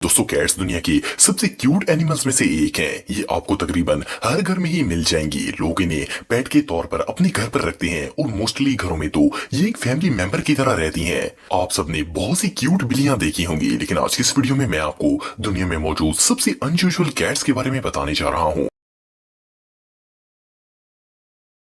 दोस्तों कैट्स दुनिया की सबसे क्यूट एनिमल्स में से एक हैं। ये आपको तकरीबन हर घर में ही मिल जाएंगी। लोग इन्हें पेट के तौर पर अपने घर पर रखते हैं और मोस्टली घरों में तो ये एक फैमिली मेंबर की तरह रहती हैं। आप सबने बहुत सी क्यूट बिल्लियां देखी होंगी, लेकिन आज की इस वीडियो में मैं आपको दुनिया में मौजूद सबसे अनयूजुअल कैट्स के बारे में बताने जा रहा हूँ।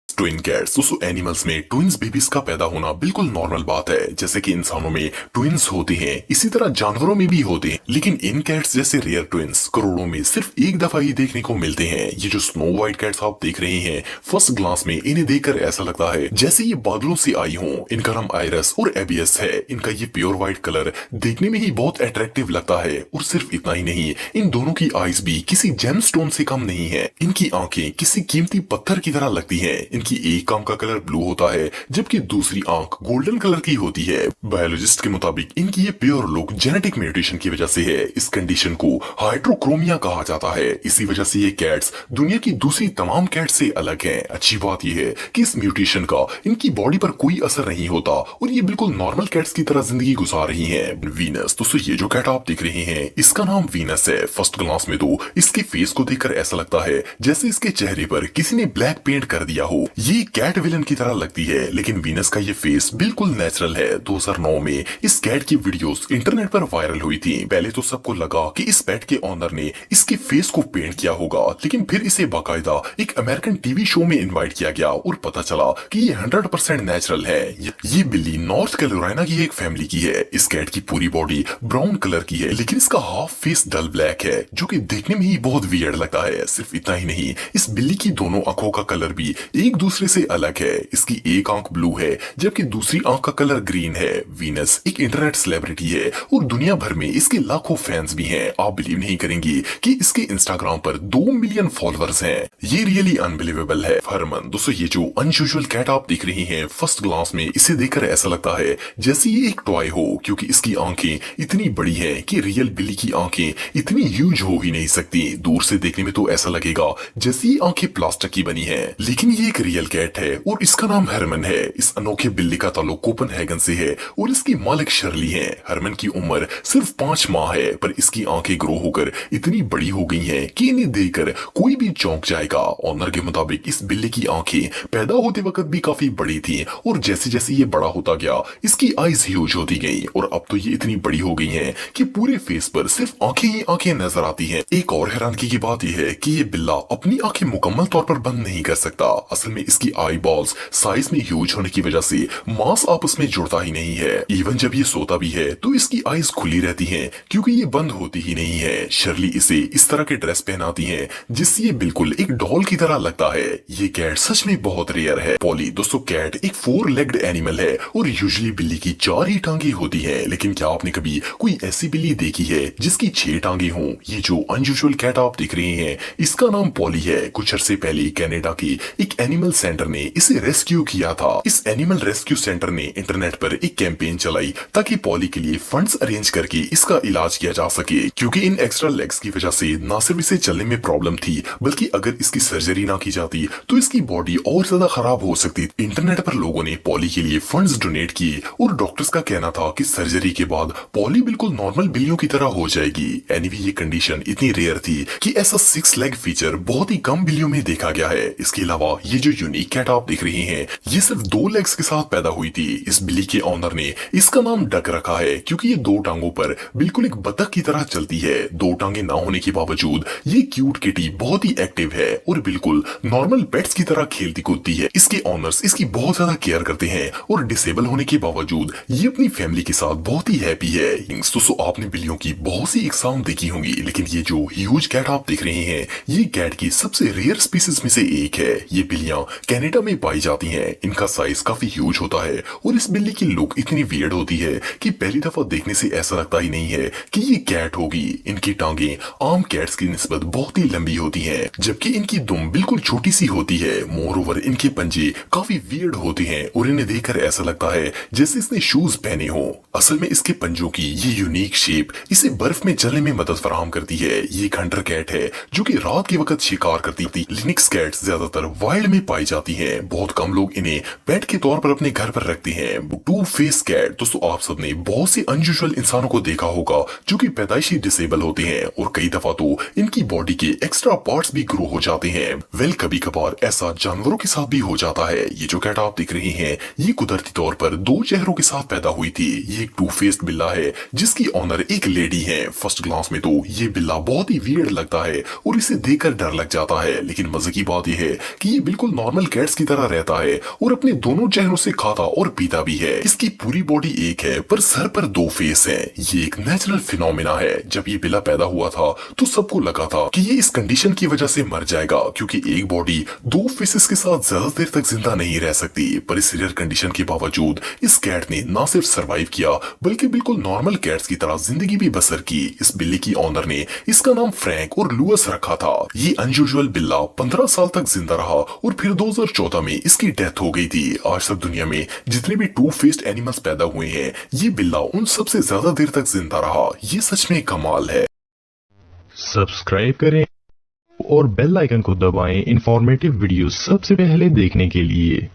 Twin cats. दोस्तों एनिमल्स में ट्विंस बेबीज का पैदा होना बिल्कुल नॉर्मल बात है। जैसे कि इंसानों में ट्विंस होते हैं, इसी तरह जानवरों में भी होते हैं, लेकिन इन कैट्स जैसे रेयर ट्विंस करोड़ों में सिर्फ एक दफा ही देखने को मिलते हैं। ये जो स्नो व्हाइट कैट्स आप देख रहे हैं, फर्स्ट ग्लांस में इन्हें देखकर ऐसा लगता है जैसे ये बादलों से आई हों। इनका नाम आयरस और एबियस है। इनका ये प्योर व्हाइट कलर देखने में ही बहुत अट्रैक्टिव लगता है। और सिर्फ इतना ही नहीं, इन दोनों की आईज भी किसी जेमस्टोन से कम नहीं है। इनकी आंखें किसी कीमती पत्थर की तरह लगती हैं। इनकी एक आंख का कलर ब्लू होता है, जबकि दूसरी आंख गोल्डन कलर की होती है। बायोलॉजिस्ट के मुताबिक इनकी ये प्योर लुक जेनेटिक म्यूटेशन की वजह से है। इस कंडीशन को हाइड्रोक्रोमिया कहा जाता है। इसी वजह से ये कैट्स दुनिया की दूसरी तमाम कैट्स से अलग हैं। अच्छी बात यह है कि इस म्यूटेशन का इनकी बॉडी पर कोई असर नहीं होता और ये बिल्कुल नॉर्मल कैट्स की तरह जिंदगी गुजार रही हैं। वीनस। दोस्तों ये जो कैट आप देख रहे हैं, इसका नाम वीनस है। फर्स्ट ग्लांस में तो इसके फेस को देखकर ऐसा लगता है जैसे इसके चेहरे पर किसी ने ब्लैक पेंट कर दिया हो। ये कैट विलन की तरह लगती है, लेकिन वीनस का ये फेस बिल्कुल नेचुरल है। 2009 में इस कैट की वीडियोस इंटरनेट पर वायरल हुई थी। पहले तो सबको लगा कि इस पेट के ओनर ने इसके फेस को पेंट किया होगा, लेकिन फिर इसे बाकायदा एक अमेरिकन टीवी शो में इनवाइट किया गया और पता चला कि ये 100% नेचुरल है। ये बिल्ली नॉर्थ कैरोलिना की एक फैमिली की है। इस कैट की पूरी बॉडी ब्राउन कलर की है, लेकिन इसका हाफ फेस डल ब्लैक है, जो कि देखने में ही बहुत वियर्ड लगता है। सिर्फ इतना ही नहीं, इस बिल्ली की दोनों आंखों का कलर भी एक दूसरे से अलग है। इसकी एक आंख ब्लू है, जबकि दूसरी आंख का कलर ग्रीन है। वीनस एक इंटरनेट सेलिब्रिटी है और दुनिया भर में इसके लाखों फैंस भी हैं। आप बिलीव नहीं करेंगी कि इसके इंस्टाग्राम पर 2 मिलियन फॉलोअर्स हैं। ये रियली अनबिलीवेबल है। हरमन। दोस्तों ये जो अनयूजुअल कैट आप देख रही हैं, फर्स्ट ग्लांस में इसे देखकर ऐसा लगता है जैसे ये एक टॉय हो, क्योंकि इसकी आंखें इतनी बड़ी हैं कि रियल बिल्ली की आंखें इतनी ह्यूज हो ही नहीं सकती। दूर से देखने में तो ऐसा लगेगा जैसे ये आंखें प्लास्टिक की बनी है, लेकिन ये एक रियल कैट है और इसका नाम हरमन है। इस अनोखे बिल्ली का ताल्लुक कोपनहेगन से है और इसकी मालिक शर्ली है। हरमन की उम्र सिर्फ 5 माह है, पर इसकी आंखें ग्रो होकर इतनी बड़ी हो गई हैं कि इन्हें देखकर कोई भी चौंक जाएगा। ऑनर के मुताबिक इस बिल्ली की आंखें पैदा होते वक्त भी काफी बड़ी थी और जैसे जैसे ये बड़ा होता गया, इसकी आईज ह्यूज होती गई और अब तो ये इतनी बड़ी हो गई हैं कि पूरे फेस पर सिर्फ आंखें ही आंखें नजर आती हैं। एक और हैरानगी की बात यह है कि ये बिल्ला अपनी आंखें मुकम्मल तौर पर बंद नहीं कर सकता। असल में इसकी आई बॉल्स साइज में ह्यूज होने की वजह से मांस आपस में जुड़ता ही नहीं है। इवन जब ये सोता भी है तो इसकी आईज खुली रहती हैं, क्योंकि ये बंद होती ही नहीं है। शर्ली इसे इस तरह के ड्रेस पहनाती है जिससे ये बिल्कुल एक डॉल की तरह लगता है। ये कैट सच में बहुत रेयर है। पॉली। दोस्तों कैट एक 4 लेग्ड एनिमल है और यूजुअली बिल्ली की 4 ही टांगे होती है, लेकिन क्या आपने कभी कोई ऐसी बिल्ली देखी है जिसकी 6 टांगे हों? ये जो अनयूजुअल कैट आप देख रहे हैं, इसका नाम पॉली है। कुछ अरसे पहले कनाडा की एक एनिमल सेंटर ने इसे रेस्क्यू किया था। इस एनिमल रेस्क्यू सेंटर ने इंटरनेट पर एक कैंपेन चलाई ताकि पॉली के लिए फंड्स अरेंज करके इसका इलाज किया जा सके, क्योंकि इन एक्स्ट्रा लेग्स की वजह से न सिर्फ इसे चलने में प्रॉब्लम थी, बल्कि अगर इसकी सर्जरी ना की जाती तो इसकी बॉडी और ज्यादा खराब हो सकती। इंटरनेट पर लोगों ने पॉली के लिए फंड्स डोनेट किए और डॉक्टर्स का कहना था कि सर्जरी के बाद पॉली बिल्कुल नॉर्मल बिल्लियों की तरह हो जाएगी। एनीवे ये कंडीशन इतनी रेयर थी कि ऐसा 6 लेग फीचर बहुत ही कम बिल्लियों में देखा गया है। इसके अलावा ये जो यूनिक कैट आप देख रहे हैं, ये सिर्फ 2 लेग्स के साथ पैदा हुई थी। इस बिल्ली के ऑनर ने इसका नाम डक रखा है, क्योंकि ये 2 टांगों पर बिल्कुल एक बतख की तरह चलती है। 2 टांगे ना होने के बावजूद ये क्यूट किटी बहुत ही एक्टिव है और बिल्कुल नॉर्मल पेट्स की तरह खेलती कूदती है। इसके ऑनर्स इसकी बहुत ज्यादा केयर करते हैं और डिसेबल होने के बावजूद ये अपनी फैमिली के साथ बहुत ही हैप्पी है। दोस्तों आपने बिल्लियों की बहुत सी एग्जाम देखी होंगी, लेकिन ये जो ह्यूज कैट आप देख रहे हैं, ये कैट की सबसे रेयर स्पीसीज में से एक है। ये बिल्लियां कनाडा में पाई जाती हैं। इनका साइज काफी ह्यूज होता है और इस बिल्ली की लुक इतनी वियर्ड होती है कि पहली दफा देखने से ऐसा लगता ही नहीं है कि ये कैट होगी। इनकी टांगे आम कैट्स की निस्बत बहुत ही लंबी होती हैं, जबकि इनकी दुम बिल्कुल छोटी सी होती है। मोर ओवर इनके पंजे काफी वियर्ड होते हैं और इन्हें देखकर ऐसा लगता है जैसे इसने शूज पहने हो। असल में इसके पंजों की ये यूनिक शेप इसे बर्फ में चलने में मदद फराहम करती है। ये एक हंटर कैट है जो कि रात के वक्त शिकार करती थी। लिनक्स कैट्स ज्यादातर वाइल्ड में पाई जाती हैं। बहुत कम लोग इन्हें पेट के तौर पर अपने घर पर रखते हैं। टू फेस कैट दोस्तों, आप सबने बहुत से अनयूजुअल इंसानों को देखा होगा जो कि पैदाइशी डिसेबल होते हैं और कई दफा तो इनकी बॉडी के एक्स्ट्रा पार्ट्स भी ग्रो हो जाते हैं। वेल, कभी कभार ऐसा जानवरों के साथ भी हो जाता है। ये जो कैट आप देख रही हैं, ये कुदरती तौर पर दो चेहरों के साथ पैदा हुई थी। ये एक टू फेस्ड बिल्ला है जिसकी ऑनर एक लेडी है। फर्स्ट ग्लांस में तो ये बिल्ला बहुत ही वियर्ड लगता है और इसे देखकर डर लग जाता है, लेकिन मजे की बात यह है कि ये बिल्कुल नॉर्मल कैट्स की तरह रहता है और अपने दोनों चेहरों से खाता और पीता भी है। इसकी पूरी बॉडी एक है पर सर पर दो फेस है। ये एक नेचुरल फिनोमिना है। जब ये बिल्ला पैदा हुआ था तो सबको लगा था कि ये इस कंडीशन की वजह से मर जाएगा, क्योंकि एक बॉडी दो फेसेस के साथ ज्यादा देर तक जिंदा नहीं रह सकती। पर इस रेयर कंडीशन के बावजूद इस कैट ने न सिर्फ सरवाइव किया बल्कि बिल्कुल नॉर्मल कैट्स की तरह जिंदगी भी बसर की। इस बिल्ली की ऑनर ने इसका नाम फ्रैंक और लुअस रखा था। ये अनयूजुअल बिल्ला 15 साल तक जिंदा रहा और फिर 2014 में इसकी डेथ हो गई थी। आज तक दुनिया में जितने भी टू फेस्ड एनिमल्स पैदा हुए हैं, ये बिल्ला उन सबसे ज्यादा देर तक जिंदा रहा। ये सच में कमाल है। सब्सक्राइब करें और बेल आइकन को दबाएं इंफॉर्मेटिव वीडियो सबसे पहले देखने के लिए।